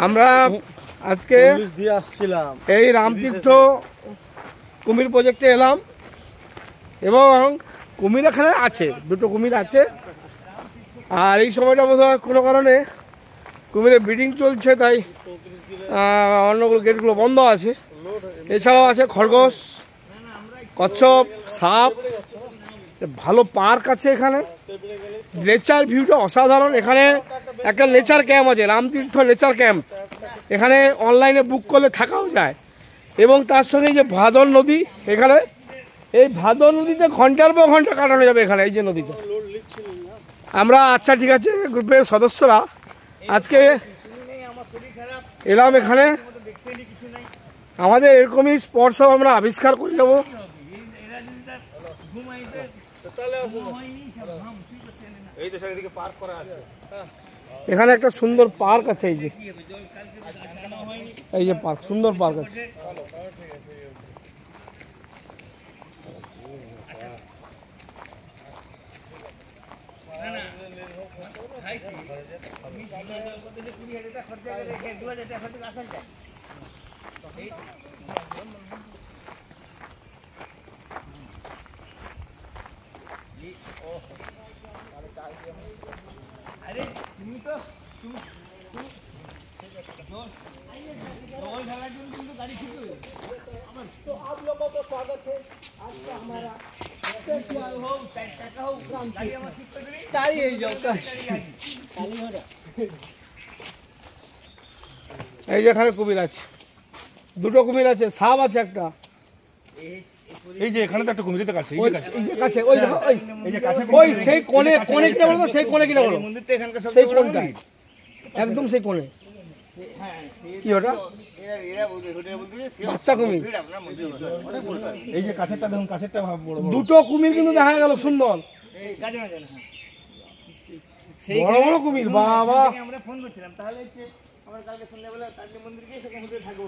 আমরা আজকে এই রামতীর্থ কুমির প্রজেক্টে এলাম এবং কুমির এখানে আছে, দুটো কুমির আছে। আর এই সময়টা বোধহয় কোনো কারণে কুমিরের ব্রিডিং চলছে, তাই অন্যগুলো গেটগুলো বন্ধ আছে। এছাড়াও আছে খরগোশ, কচ্ছপ, সাপ। ভালো পার্ক আছে এখানে, নেচার ভিউটা অসাধারণ। এখানে একটা নেচার ক্যাম্প আছে, রামতীর্থ নেচার ক্যাম্প। এখানে অনলাইনে বুক করলে থাকাও যায় এবং তার সঙ্গে যে ভাদর নদী, এখানে এই ভাদর নদীতে ঘন্টার পর ঘন্টা কাটানো যাবে এখানে, এই যে নদীটা। আমরা আচ্ছা ঠিক আছে গ্রুপের সদস্যরা আজকে এলাম এখানে, আমাদের এরকমই স্পট সব আমরা আবিষ্কার করে যাবো। এখানে একটা সুন্দর পার্ক আছে, এই যে পার্ক, সুন্দর পার্ক আছে। अरे तुम तो गाड़ी तो आप लोगों को स्वागत है आज का हमारा এই যে এখানে কুমির আছে, দুটো কুমির আছে, সাপ আছে একটা। এই যে এখানে তো একটা কুমির কাছে, এই যে কাছে, ওই দেখো, এই যে কাছে, ওই সেই কোণে, কোণে কিনা বলো, সেই কোণে কিনা বলো, মন্দির তো এখানকার সব কোণটা একদম সেই কোণে। কি ওটা? বাচ্চা কুমির। এই যে কাছেরটা দেখুন, কাছেরটা বড় বড় দুটো কুমির কিন্তু দেখা গেল সুন্দর, বড় বড় কুমির। বাবা, আমরা ফোন করছিলাম, তাহলে আমরা কালকে সন্ধ্যাবেলা কালী মন্দির গিয়ে সেখানে থাকবো।